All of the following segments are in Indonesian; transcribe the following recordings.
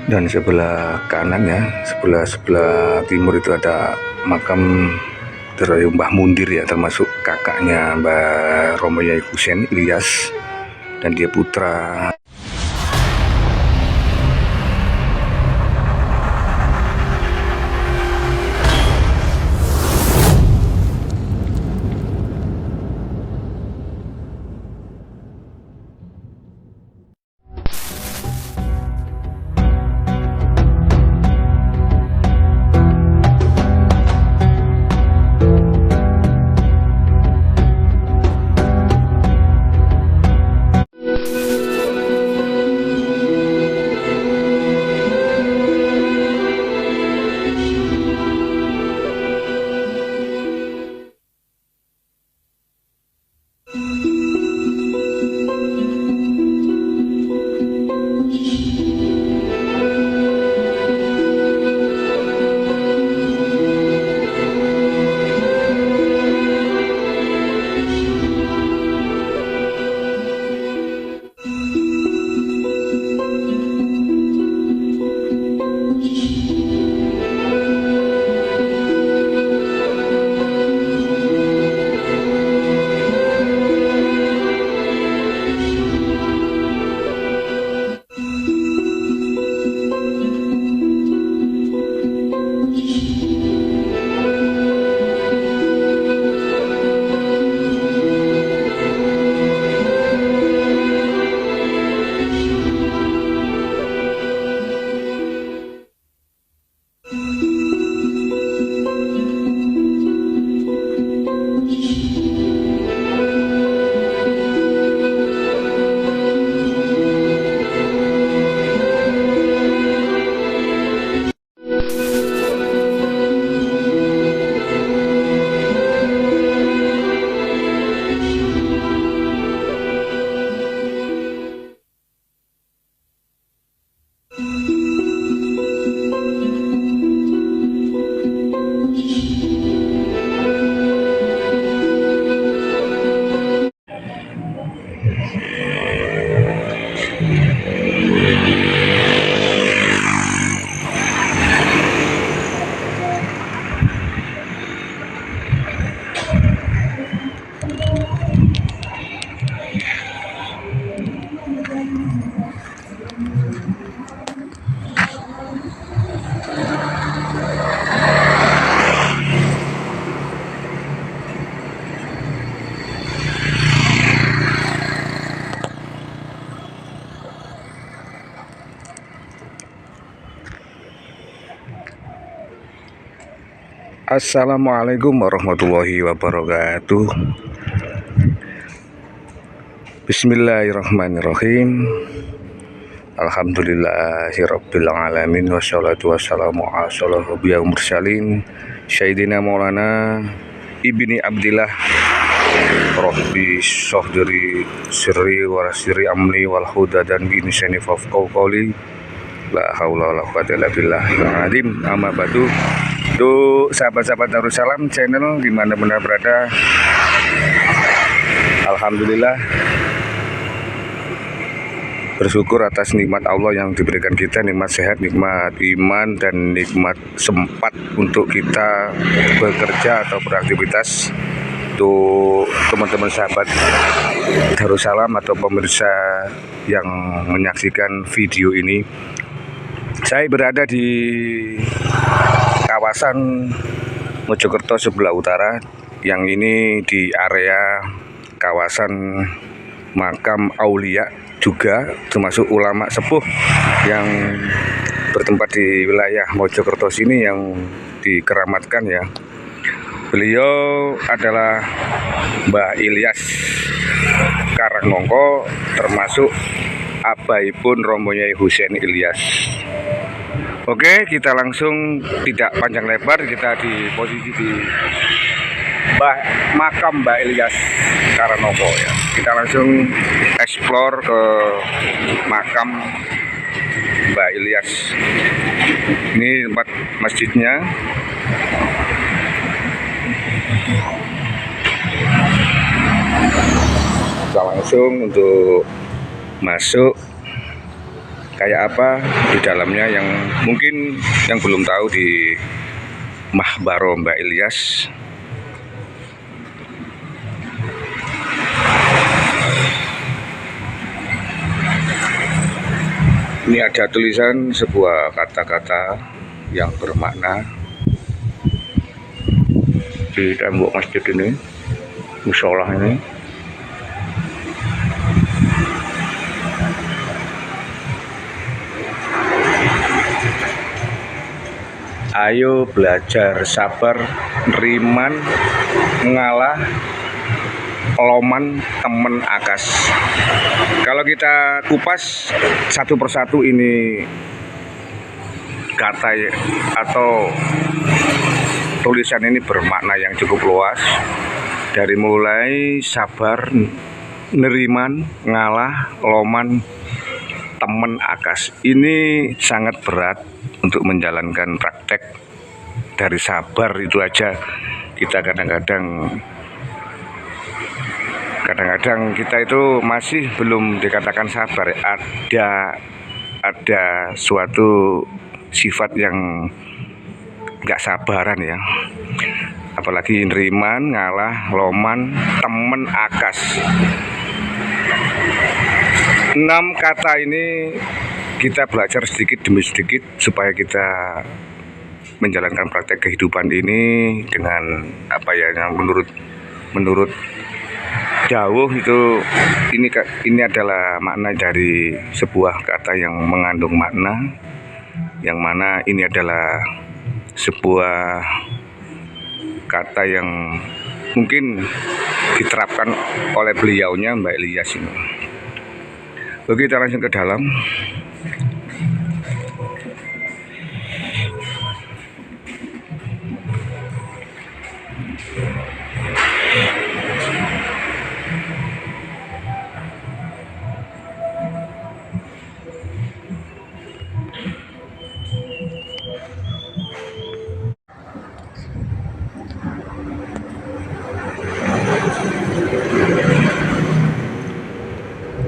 Dan sebelah kanan ya, sebelah timur itu ada makam dari Mbah Mundir ya, termasuk kakaknya Mbah Romo Yai Husein Ilyas, dan dia putra. Assalamualaikum warahmatullahi wabarakatuh. Bismillahirrahmanirrahim. Alhamdulillahirabbil alamin, wassalatu wassalamu ala asyrofil mursalin Sayyidina Maulana Ibni Abdillah Rabbi syahdiri sirri wa sirri amni wal huda dan bi nisani fafqau qawli la haula wala quwwata illa billahil azim. Amma ba'du. Untuk sahabat-sahabat Darussalam channel dimana-mana berada, alhamdulillah bersyukur atas nikmat Allah yang diberikan kita, nikmat sehat, nikmat iman, dan nikmat sempat untuk kita bekerja atau beraktivitas. Untuk teman-teman sahabat Darussalam atau pemirsa yang menyaksikan video ini, saya berada di kawasan Mojokerto sebelah utara, yang ini di area kawasan makam Aulia, juga termasuk ulama sepuh yang bertempat di wilayah Mojokerto sini yang dikeramatkan ya. Beliau adalah Mbah Ilyas Karangnongko, termasuk abaipun Romo Yai Husein Ilyas. Oke, kita langsung, tidak panjang lebar, kita di posisi di makam Mbah Ilyas Karangnongko ya. Kita langsung explore ke makam Mbah Ilyas. Ini tempat masjidnya. Kita langsung untuk masuk kayak apa di dalamnya, yang mungkin yang belum tahu di Mahbaro Mbak Ilyas. Ini ada tulisan sebuah kata-kata yang bermakna di tembok masjid ini, musola ini. Ayo belajar sabar, neriman, ngalah, loman, temen akas. Kalau kita kupas satu persatu ini kata atau tulisan ini bermakna yang cukup luas. Dari mulai sabar, neriman, ngalah, loman, temen akas. Ini sangat berat untuk menjalankan praktek. Dari sabar itu aja kita kadang-kadang kita itu masih belum dikatakan sabar. Ada suatu sifat yang nggak sabaran ya. Apalagi neriman, ngalah, loman, temen akas. 6 kata ini kita belajar sedikit demi sedikit supaya kita menjalankan praktek kehidupan ini dengan apa ya, yang menurut jauh itu ini adalah makna dari sebuah kata yang mengandung makna, yang mana ini adalah sebuah kata yang mungkin diterapkan oleh beliaunya Mbak Ilyas ini. Oke, kita langsung ke dalam.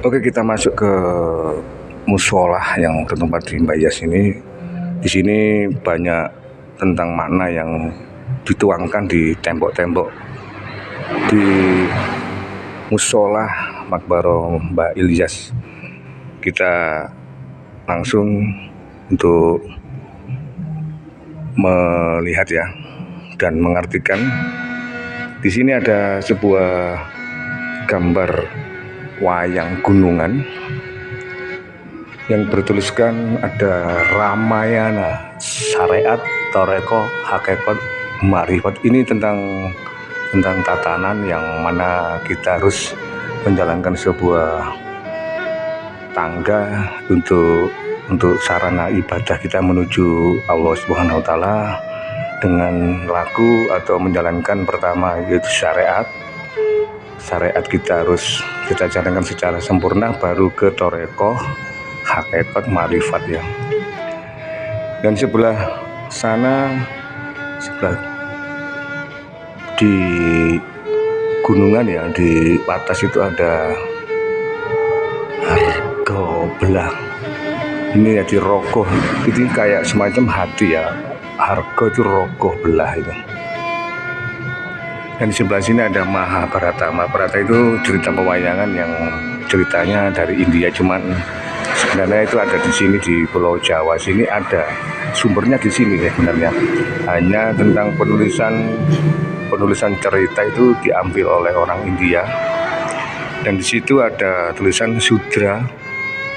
Oke, kita masuk ke musola yang bertempat di Mbak Ilyas ini. Di sini banyak tentang makna yang dituangkan di tembok-tembok di musola Mahbaro Mbak Ilyas. Kita langsung untuk melihat ya dan mengartikan. Di sini ada sebuah gambar wayang gunungan yang bertuliskan ada Ramayana, syariat, toreko, hakikat, marifat. Ini tentang tatanan yang mana kita harus menjalankan sebuah tangga untuk sarana ibadah kita menuju Allah Subhanahu wa taala dengan laku atau menjalankan pertama yaitu syariat. Syariat kita harus kita jalankan secara sempurna, baru ke toreko, hakikat, marifat ya. Dan sebelah sana, sebelah di gunungan ya, di atas itu ada harga belah. Ini ya di rogoh, ini kayak semacam hati ya. Harga itu rogoh belah itu. Dan di sebelah sini ada Mahabharata. Mahabharata itu cerita pewayangan yang ceritanya dari India, cuman sebenarnya itu ada di sini di Pulau Jawa. Sini ada sumbernya di sini ya sebenarnya. Hanya tentang penulisan cerita itu diambil oleh orang India. Dan di situ ada tulisan Sudra,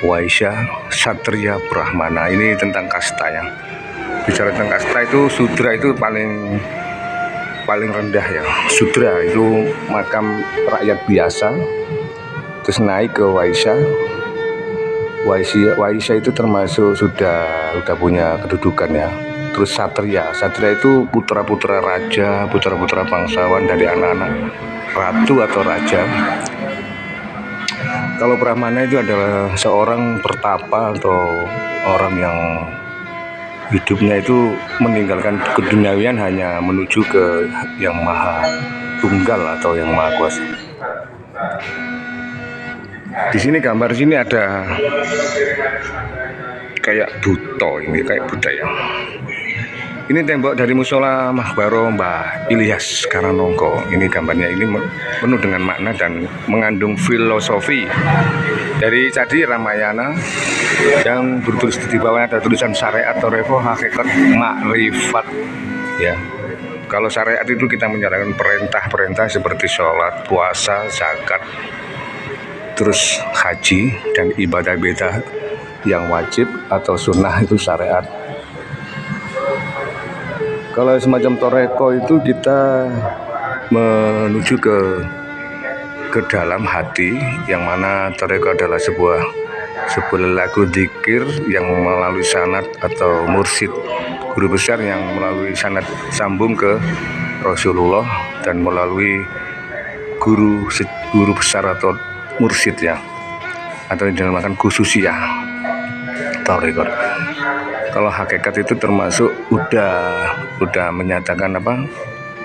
Waisya, Satriya, Brahmana. Ini tentang kasta ya. Bicara tentang kasta itu Sudra itu paling rendah ya. Sudra itu makam rakyat biasa, terus naik ke Waisya. Waisya itu termasuk sudah punya kedudukan ya. Terus Satriya itu putra-putra raja, putra-putra bangsawan dari anak-anak ratu atau raja. Kalau Brahmana itu adalah seorang pertapa atau orang yang hidupnya itu meninggalkan keduniawian, hanya menuju ke yang maha tunggal atau yang maha kuasa. Di sini gambar sini ada kayak buto, ini kayak buta ya. Ini tembok dari musola Mahbaro Mbah Ilyas Karanongko. Ini gambarnya ini penuh dengan makna dan mengandung filosofi. Dari tadi Ramayana yang bertulis di bawahnya ada tulisan syariat Torevo hakikat makrifat ya. Kalau syariat itu kita menjalankan perintah-perintah seperti sholat, puasa, zakat, terus haji dan ibadah-ibadah yang wajib atau sunnah itu syariat. Kalau semacam toreko itu kita menuju ke dalam hati, yang mana toreko adalah sebuah lagu dzikir yang melalui sanad atau mursyid guru besar yang melalui sanad sambung ke Rasulullah dan melalui guru besar atau mursyid ya, atau yang dinamakan khususiyah toreko. Kalau hakikat itu termasuk udah menyatakan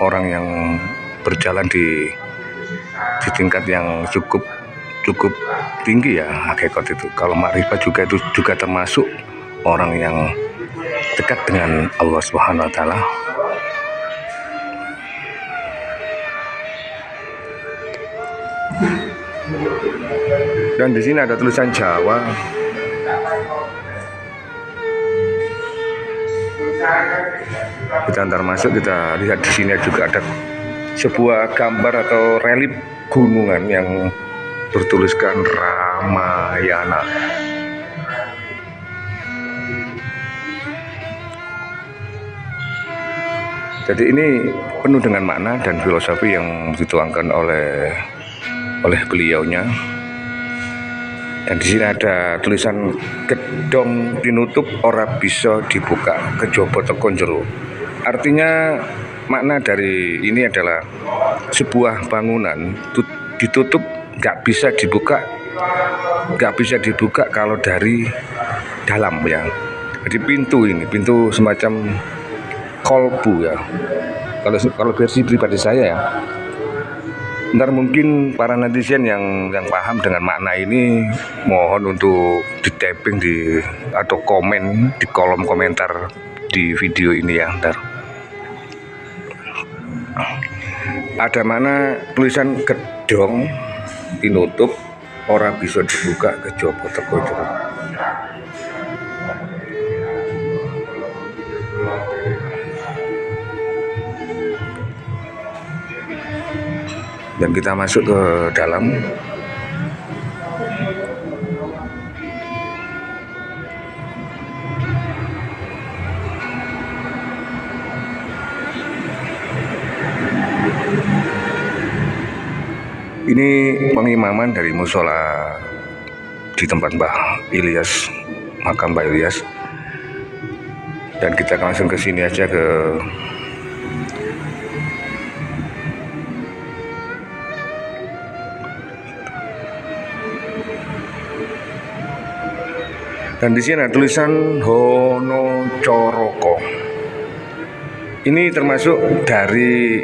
orang yang berjalan di tingkat yang cukup tinggi ya hakikat itu. Kalau makrifat itu juga termasuk orang yang dekat dengan Allah Subhanahu wa taala. Dan di sini ada tulisan Jawa. Kita antar masuk, kita lihat di sini juga ada sebuah gambar atau relief gunungan yang bertuliskan Ramayana. Jadi ini penuh dengan makna dan filosofi yang dituangkan oleh beliaunya. Dan di sini ada tulisan gedong tinutup ora bisa dibuka kejaba teko njero. Artinya makna dari ini adalah sebuah bangunan ditutup nggak bisa dibuka kalau dari dalam ya. Jadi pintu semacam kolbu ya. Kalau versi pribadi saya ya. Ntar mungkin para netizen yang paham dengan makna ini mohon untuk di tapping atau komen di kolom komentar di video ini ya. Ntar ada mana tulisan gedong tinutup ora bisa dibuka kejaba teko njero. Dan kita masuk ke dalam. Ini pengimaman dari musola di tempat Mbah Ilyas, makam Mbah Ilyas. Dan kita langsung ke sini aja ke dan di sini ada tulisan Hono Coroko. Ini termasuk dari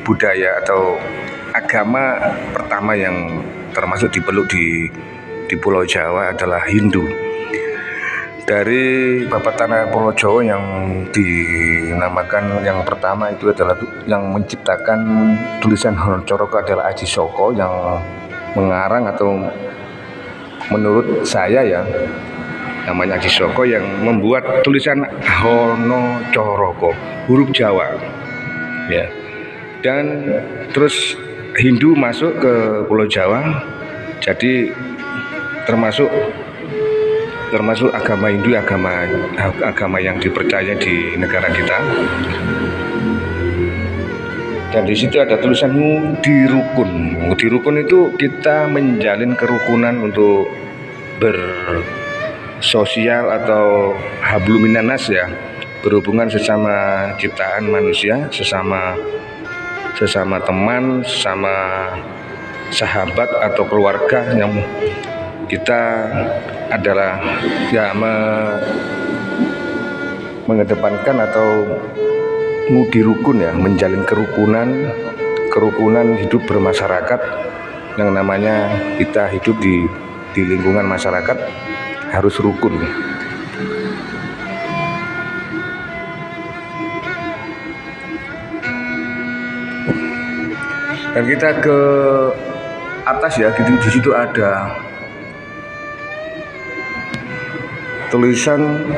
budaya atau agama pertama yang termasuk dipeluk di Pulau Jawa adalah Hindu. Dari Bapak Tanah Pulau Jawa yang dinamakan yang pertama itu adalah yang menciptakan tulisan Hono Coroko adalah Aji Soko, yang mengarang atau menurut saya ya namanya Aji Soko yang membuat tulisan Hono Coroko huruf Jawa ya. Dan terus Hindu masuk ke Pulau Jawa, jadi termasuk agama Hindu, agama yang dipercaya di negara kita. Dan di situ ada tulisan Ngudi Rukun. Ngudi Rukun itu kita menjalin kerukunan untuk bersosial atau hablum minanas ya, berhubungan sesama ciptaan manusia, sesama teman, sesama sahabat atau keluarga, yang kita adalah ya mengedepankan atau ngudi rukun ya, menjalin kerukunan hidup bermasyarakat yang namanya kita hidup di lingkungan masyarakat harus rukun. Dan kita ke atas ya, di situ ada tulisan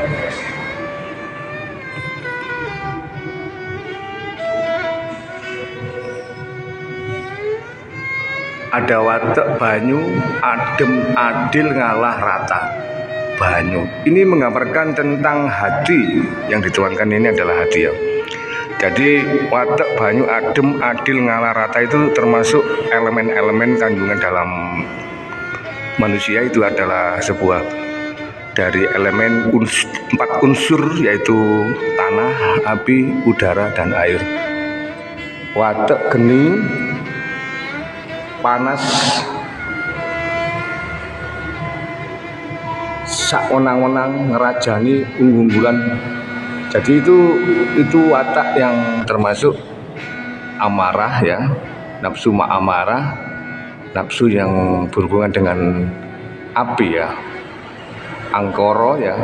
ada watek banyu adem adil ngalah rata. Banyu ini menggambarkan tentang hati, yang dituangkan ini adalah hati ya. Jadi watek banyu adem adil ngalah rata itu termasuk elemen-elemen kandungan dalam manusia. Itu adalah sebuah dari elemen 4 unsur, yaitu tanah, api, udara, dan air. Watek geni panas sak onang-onang ngerajani unggulan. Jadi itu watak yang termasuk amarah ya, nafsu amarah, nafsu yang berhubungan dengan api ya. Angkoro ya,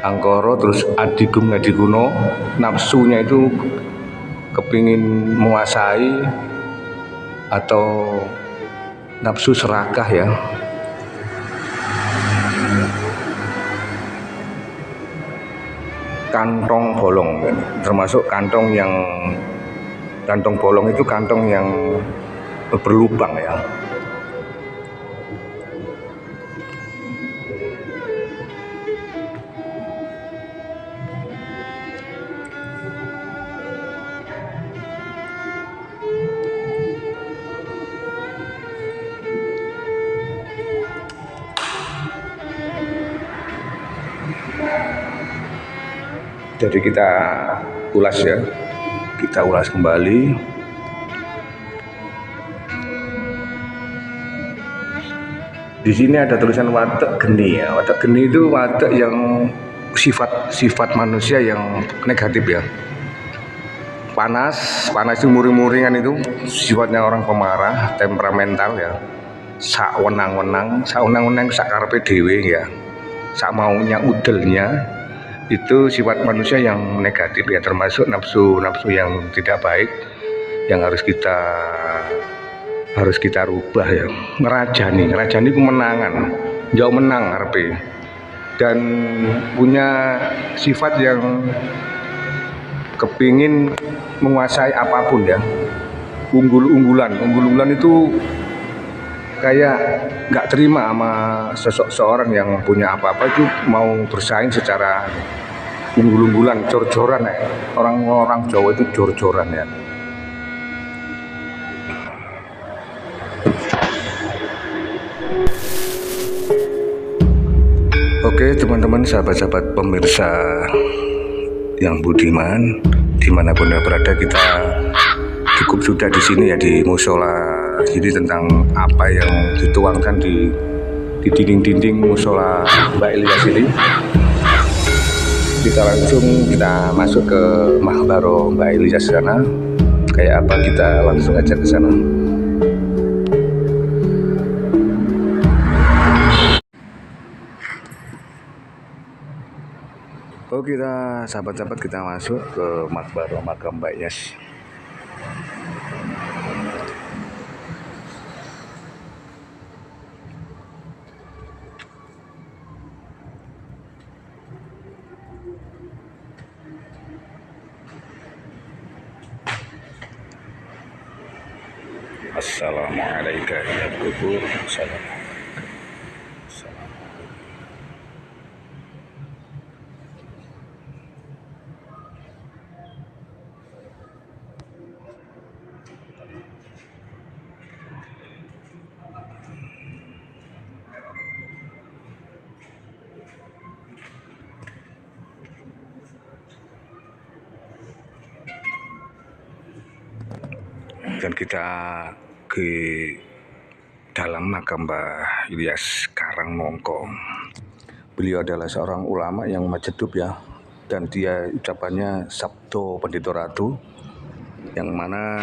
angkoro, terus adiguno, nafsunya itu kepingin menguasai atau nafsu serakah ya. Kantong bolong, termasuk kantong bolong itu kantong yang berlubang ya. Jadi kita ulas ya, kita ulas kembali. Di sini ada tulisan watek geni ya. Watek geni itu watek yang sifat manusia yang negatif ya. Panas itu muring-muringan, itu sifatnya orang pemarah, temperamental ya. Sak wenang-wenang sak karepe dhewe ya. Sak maunya udelnya. Itu sifat manusia yang negatif ya, termasuk nafsu yang tidak baik yang harus kita rubah ya. Ngerajani kemenangan, jauh menang ngarepe, dan punya sifat yang kepingin menguasai apapun ya. Unggul-unggulan itu kayak nggak terima sama seorang yang punya apa-apa itu mau bersaing secara unggul-unggulan, jor-joran ya. Orang Jawa itu jor-joran ya. Oke teman-teman, sahabat-sahabat pemirsa yang budiman, dimanapun berada, kita cukup sudah di sini ya, di musola. Jadi tentang apa yang dituangkan di dinding-dinding musola Mbak Ilyas ini, kita masuk ke mahbaro Mbak Ilyas sana. Kayak apa, kita langsung aja ke sana. Oh, kita sahabat-sahabat, kita masuk ke makbaro makam Mbak Ilyas. Assalamualaikum ya kubur. Dan kita ke dalam makam Mbah Ilyas Karangmongko. Beliau adalah seorang ulama yang majedub ya, dan dia ucapannya Sabdo Pendito Ratu, yang mana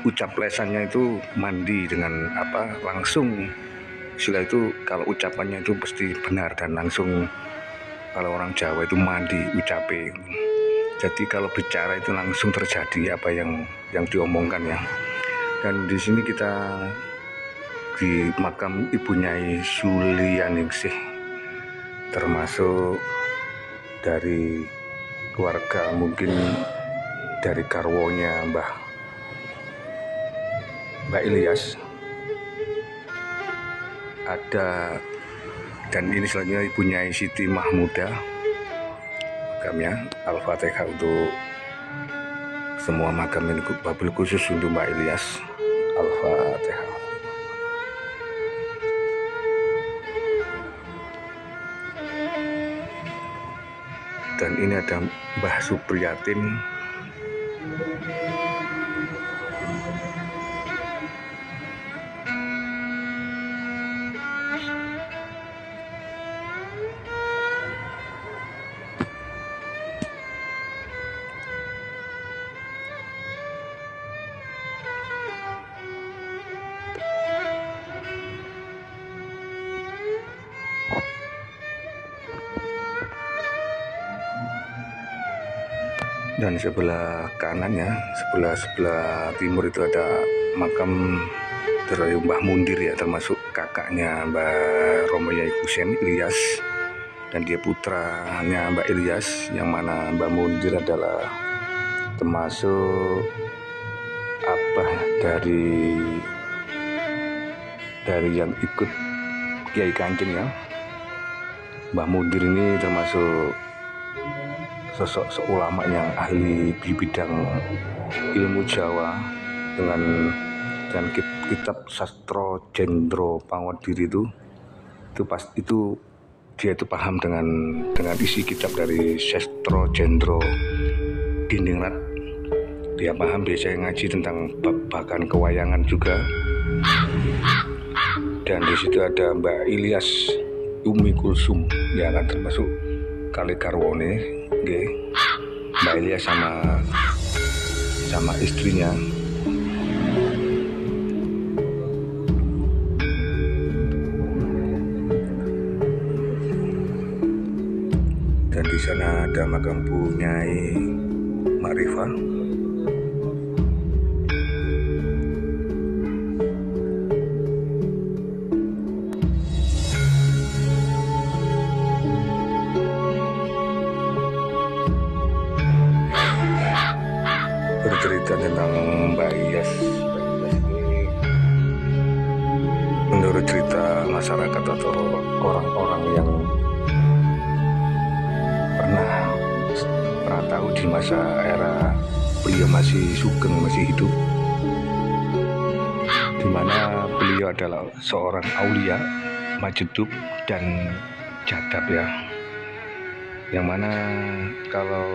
ucap lesannya itu mandi dengan apa, langsung istilah itu kalau ucapannya itu pasti benar dan langsung. Kalau orang Jawa itu mandi ucape. Jadi kalau bicara itu langsung terjadi apa yang diomongkan ya. Dan di sini kita di makam Ibu Nyai Sulianingsih, termasuk dari keluarga, mungkin dari garwonya Mbak Ilyas ada. Dan ini selanjutnya Ibu Nyai Siti Mahmuda, makamnya. Al-Fatihah untuk semua makam ini, wabil khusus untuk Mbak Ilyas. Al-Fatihah. Dan ini ada Mbah Supriyatin. Dan sebelah kanannya, sebelah timur itu ada makam dari Mbah Mundir ya, termasuk kakaknya Mbah Romoyai Husein Ilyas, dan dia putranya Mbak Ilyas, yang mana Mbah Mundir adalah termasuk abah dari yang ikut Kiai Kanjeng ya. Mbah Mundir ini termasuk sosok seulama yang ahli di bidang ilmu Jawa dengan kitab Sastra Jendro Pangwadiri itu dia itu paham dengan isi kitab dari Sastra Jendro Diningrat. Dia paham, biasanya ngaji tentang bahkan kewayangan juga. Dan di situ ada Mbak Ilyas Umi Kulsum yang akan termasuk kali karwone, Mbak Ilyas sama istrinya. Dan di sana ada makam Bu Nyai Ma'rifah. Bercerita tentang Mbak Ilyas ini, menurut cerita masyarakat atau orang-orang yang pernah tahu di masa era beliau masih sugeng, masih hidup, di mana beliau adalah seorang aulia, majdub dan jadab ya, yang mana kalau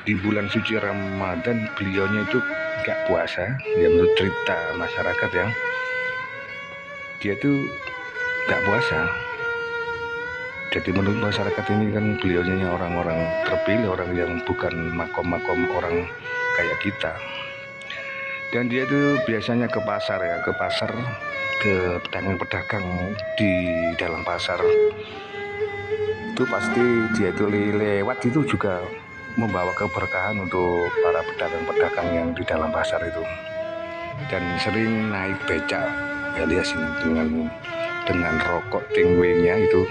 di bulan suci Ramadan beliaunya itu gak puasa ya, menurut cerita masyarakat ya, dia tuh gak puasa. Jadi menurut masyarakat ini kan beliaunya orang-orang terpilih, orang yang bukan makom-makom orang kayak kita. Dan dia itu biasanya ke pasar ya, ke pedagang-pedagang di dalam pasar. Itu pasti dia itu lewat itu juga membawa keberkahan untuk para pedagang-pedagang yang di dalam pasar itu. Dan sering naik becak ya, lihat sini dengan rokok tingwenya itu.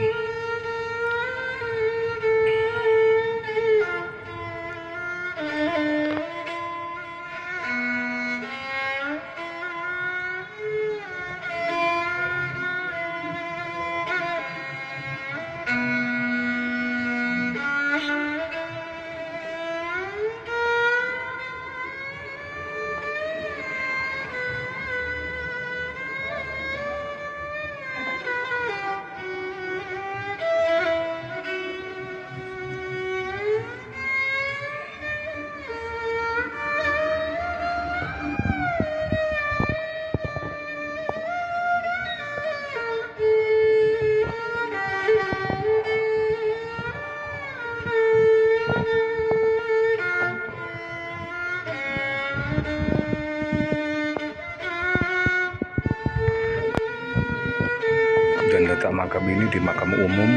makam ini di makam umum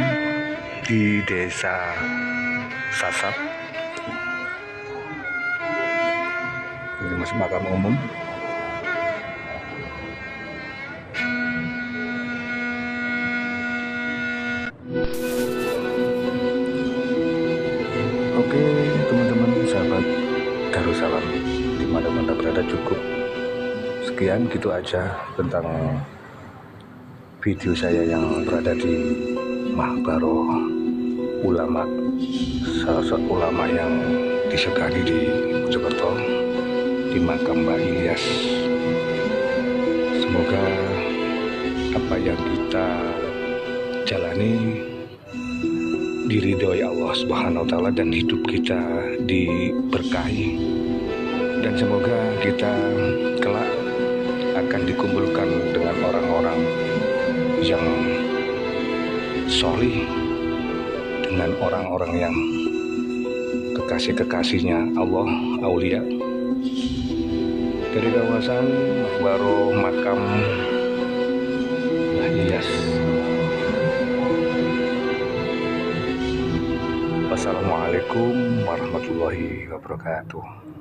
di Desa Sasat. Ini masih makam umum. Oke teman-teman sahabat Darussalam dimana-mana berada, cukup sekian gitu aja tentang video saya yang berada di Mahbaroh Ulama, salah satu ulama yang disegani di Mojokerto, di makam Mbah Ilyas. Semoga apa yang kita jalani diridhoi Allah Subhanahu wa Ta'ala dan hidup kita diberkahi, dan semoga kita kelak akan dikumpulkan dengan orang-orang yang solih, dengan orang-orang yang kekasih-kekasihnya Allah, aulia. Dari kawasan Mahbaroh makam Mbah Ilyas. Wassalamualaikum warahmatullahi wabarakatuh.